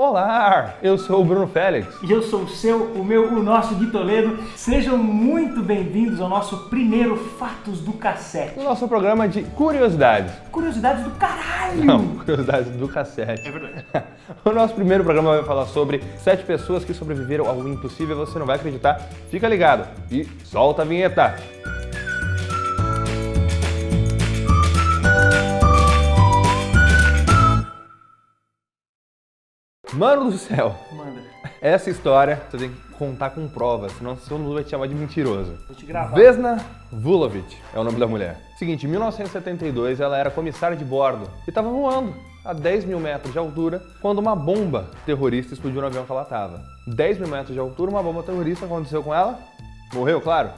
Olá, eu sou o Bruno Félix. E eu sou o nosso Gui Toledo. Sejam muito bem-vindos ao nosso primeiro Fatos do Cassete. O nosso programa de curiosidades. Curiosidades do caralho! Não, curiosidades do cassete. É verdade. O nosso primeiro programa vai falar sobre 7 pessoas que sobreviveram ao impossível. Você não vai acreditar. Fica ligado e solta a vinheta. Mano do céu, Manda. essa história você tem que contar com provas, senão todo mundo vai te chamar de mentiroso. Vou te gravar. Vesna Vulovic é o nome da mulher. Seguinte, em 1972 ela era comissária de bordo e estava voando a 10 mil metros de altura quando uma bomba terrorista explodiu no avião que ela estava. 10 mil metros de altura, uma bomba terrorista, aconteceu com ela? Morreu, claro?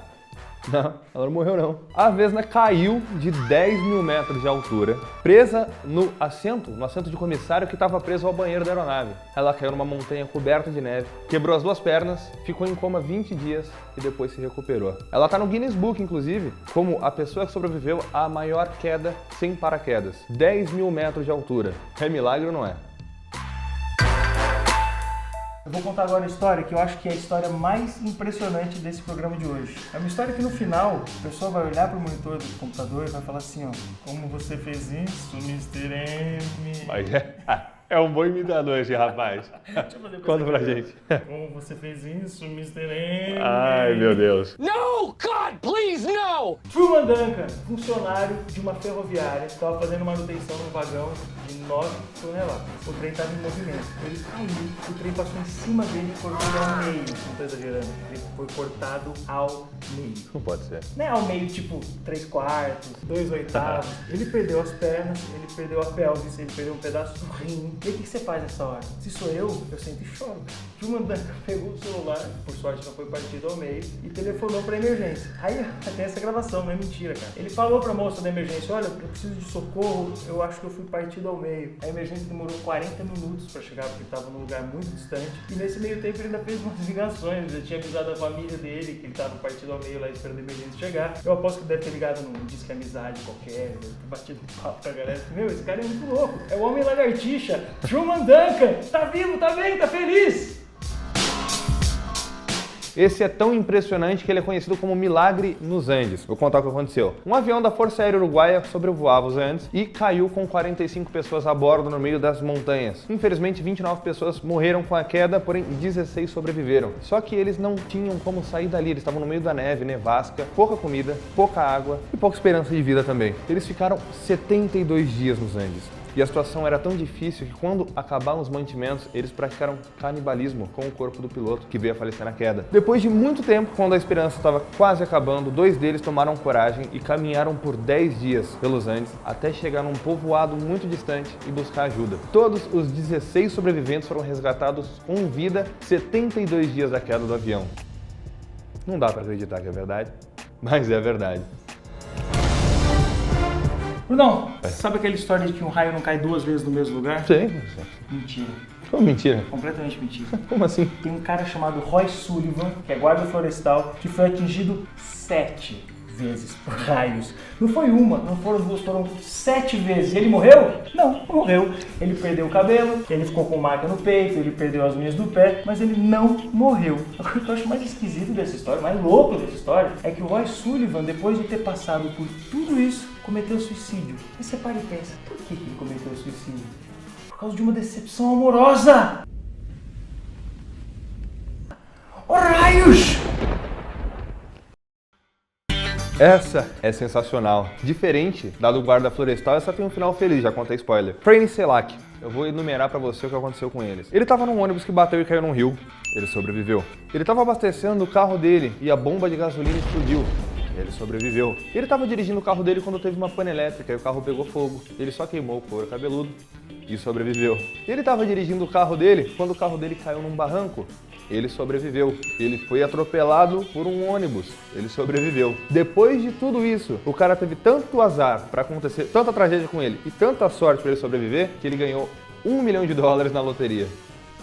Não, ela não morreu não. A Vesna caiu de 10 mil metros de altura, presa no assento de comissário que estava preso ao banheiro da aeronave. Ela caiu numa montanha coberta de neve, quebrou as 2 pernas, ficou em coma 20 dias e depois se recuperou. Ela está no Guinness Book, inclusive, como a pessoa que sobreviveu à maior queda sem paraquedas. 10 mil metros de altura. É milagre ou não é? Eu vou contar agora a história que eu acho que é a história mais impressionante desse programa de hoje. É uma história que no final a pessoa vai olhar para o monitor do computador e vai falar assim, ó: como você fez isso, Mr. M? Mas é um bom imitador esse rapaz. Conta pra gente. Como você fez isso, Mr. M? Ai, meu Deus. No, God, please, no! Truman Duncan, funcionário de uma ferroviária, estava fazendo manutenção num vagão de 9 toneladas. O trem estava em movimento. Ele caiu, o trem passou em cima dele e cortou ele ao meio. Não estou exagerando. Ele foi cortado ao meio. Não pode ser. Não é ao meio, tipo 3/4, 2/8. Ele perdeu as pernas, ele perdeu a pelvis, ele perdeu um pedaço do rim. E o que você faz nessa hora? Se sou eu sempre choro. Truman Duncan pegou o celular, por sorte não foi partido ao meio, e telefonou pra emergência. Aí tem essa gravação, não é mentira, cara. Ele falou pra moça da emergência: olha, eu preciso de socorro, eu acho que eu fui partido ao meio. A emergência demorou 40 minutos pra chegar, porque estava num lugar muito distante. E nesse meio tempo ele ainda fez umas ligações, já tinha avisado a família dele que ele estava partido ao meio lá esperando a emergência chegar. Eu aposto que deve ter ligado num disque amizade qualquer, deve ter batido um papo com a galera. Meu, esse cara é muito louco. É o homem lagartixa. Truman Duncan, tá vivo, tá bem, tá feliz! Esse é tão impressionante que ele é conhecido como Milagre nos Andes. Vou contar o que aconteceu. Um avião da Força Aérea Uruguaia sobrevoava os Andes e caiu com 45 pessoas a bordo no meio das montanhas. Infelizmente, 29 pessoas morreram com a queda, porém 16 sobreviveram. Só que eles não tinham como sair dali, eles estavam no meio da neve, nevasca, pouca comida, pouca água e pouca esperança de vida também. Eles ficaram 72 dias nos Andes. E a situação era tão difícil que quando acabaram os mantimentos, eles praticaram canibalismo com o corpo do piloto que veio a falecer na queda. Depois de muito tempo, quando a esperança estava quase acabando, 2 deles tomaram coragem e caminharam por 10 dias pelos Andes até chegar num povoado muito distante e buscar ajuda. Todos os 16 sobreviventes foram resgatados com vida 72 dias da queda do avião. Não dá para acreditar que é verdade, mas é verdade. Brunão, sabe aquela história de que um raio não cai 2 vezes no mesmo lugar? Sim. Mentira. Como mentira? Completamente mentira. Como assim? Tem um cara chamado Roy Sullivan, que é guarda florestal, que foi atingido 7 vezes por raios. Não foi uma, não foram 2, foram 7 vezes. E ele morreu? Não morreu. Ele perdeu o cabelo, ele ficou com marca no peito, ele perdeu as unhas do pé, mas ele não morreu. O que eu acho mais esquisito dessa história, mais louco dessa história, é que o Roy Sullivan, depois de ter passado por tudo isso, cometeu suicídio. Aí você para e pensa, por que ele cometeu suicídio? Por causa de uma decepção amorosa! Oh, raios! Essa é sensacional. Diferente da do guarda florestal, essa tem um final feliz, já contei spoiler. Franny Selak. Eu vou enumerar pra você o que aconteceu com eles. Ele tava num ônibus que bateu e caiu num rio. Ele sobreviveu. Ele tava abastecendo o carro dele e a bomba de gasolina explodiu. Ele sobreviveu. Ele estava dirigindo o carro dele quando teve uma pane elétrica e o carro pegou fogo. Ele só queimou o couro cabeludo e sobreviveu. Ele estava dirigindo o carro dele quando o carro dele caiu num barranco. Ele sobreviveu. Ele foi atropelado por um ônibus. Ele sobreviveu. Depois de tudo isso, o cara teve tanto azar para acontecer, tanta tragédia com ele e tanta sorte para ele sobreviver, que ele ganhou $1 milhão na loteria.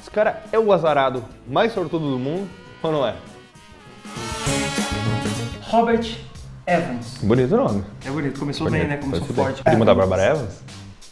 Esse cara é o azarado mais sortudo do mundo, ou não é? Robert Evans. Bonito nome. É bonito, começou bem, né? Começou forte. Primo da Bárbara Evans?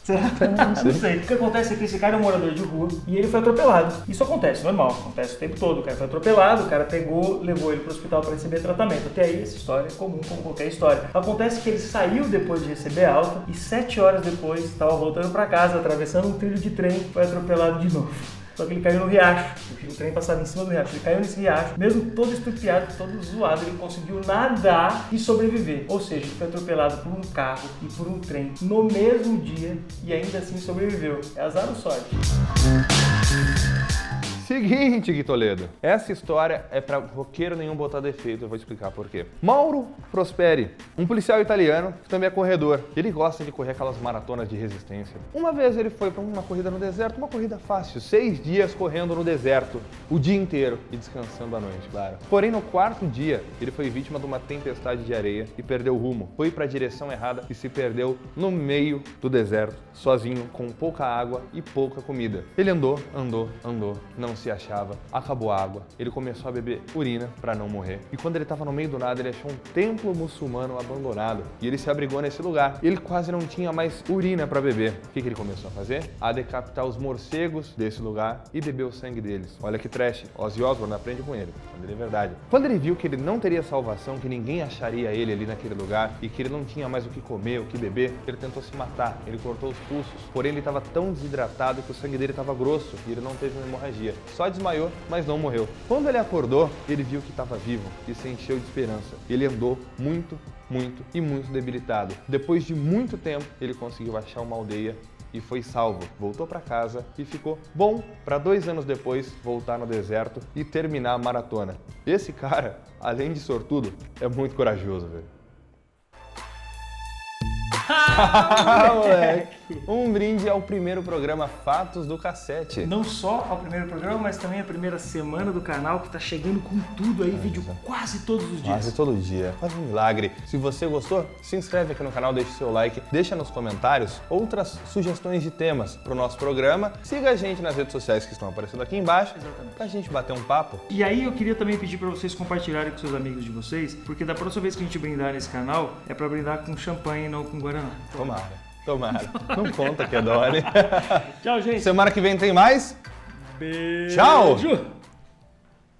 Não sei. O que acontece é que esse cara é um morador de rua e ele foi atropelado. Isso acontece, normal, acontece o tempo todo. O cara foi atropelado, o cara pegou, levou ele pro hospital para receber tratamento. Até aí essa história é comum, como qualquer história. Acontece que ele saiu depois de receber alta e 7 horas depois estava voltando para casa, atravessando um trilho de trem, foi atropelado de novo. Só que ele caiu no riacho, o trem passava em cima do riacho, ele caiu nesse riacho, mesmo todo estrupiado, todo zoado, ele conseguiu nadar e sobreviver. Ou seja, ele foi atropelado por um carro e por um trem no mesmo dia e ainda assim sobreviveu. É azar ou sorte? Seguinte, Gui Toledo, essa história é pra roqueiro nenhum botar defeito, eu vou explicar por quê. Mauro Prosperi, um policial italiano que também é corredor. Ele gosta de correr aquelas maratonas de resistência. Uma vez ele foi pra uma corrida no deserto, uma corrida fácil, 6 dias correndo no deserto, o dia inteiro e descansando à noite, claro. Porém, no 4º dia, ele foi vítima de uma tempestade de areia e perdeu o rumo. Foi pra direção errada e se perdeu no meio do deserto, sozinho, com pouca água e pouca comida. Ele andou, não se achava, acabou a água, ele começou a beber urina para não morrer. E quando ele estava no meio do nada, ele achou um templo muçulmano abandonado e ele se abrigou nesse lugar. Ele quase não tinha mais urina para beber. O que ele começou a fazer? A decapitar os morcegos desse lugar e beber o sangue deles. Olha que trash, Ozzy Osbourne aprende com ele, quando ele é verdade. Quando ele viu que ele não teria salvação, que ninguém acharia ele ali naquele lugar e que ele não tinha mais o que comer, o que beber, ele tentou se matar, ele cortou os pulsos, porém ele estava tão desidratado que o sangue dele estava grosso e ele não teve uma hemorragia. Só desmaiou, mas não morreu. Quando ele acordou, ele viu que estava vivo e se encheu de esperança. Ele andou muito debilitado. Depois de muito tempo, ele conseguiu achar uma aldeia e foi salvo. Voltou para casa e ficou bom para 2 anos depois voltar no deserto e terminar a maratona. Esse cara, além de sortudo, é muito corajoso, velho. Moleque. Um brinde ao primeiro programa Fatos do Cassete. Não só ao primeiro programa, mas também a primeira semana do canal que tá chegando com tudo aí, vídeo quase todos os dias. Quase todo dia, quase um milagre. Se você gostou, se inscreve aqui no canal, deixa o seu like, deixa nos comentários outras sugestões de temas pro nosso programa. Siga a gente nas redes sociais que estão aparecendo aqui embaixo. Exatamente. Pra gente bater um papo. E aí eu queria também pedir pra vocês compartilharem com seus amigos de vocês, porque da próxima vez que a gente brindar nesse canal, é pra brindar com champanhe e não com guaraná. Tomara. Não conta que é Dori. Tchau, gente. Semana que vem tem mais. Beijo. Tchau.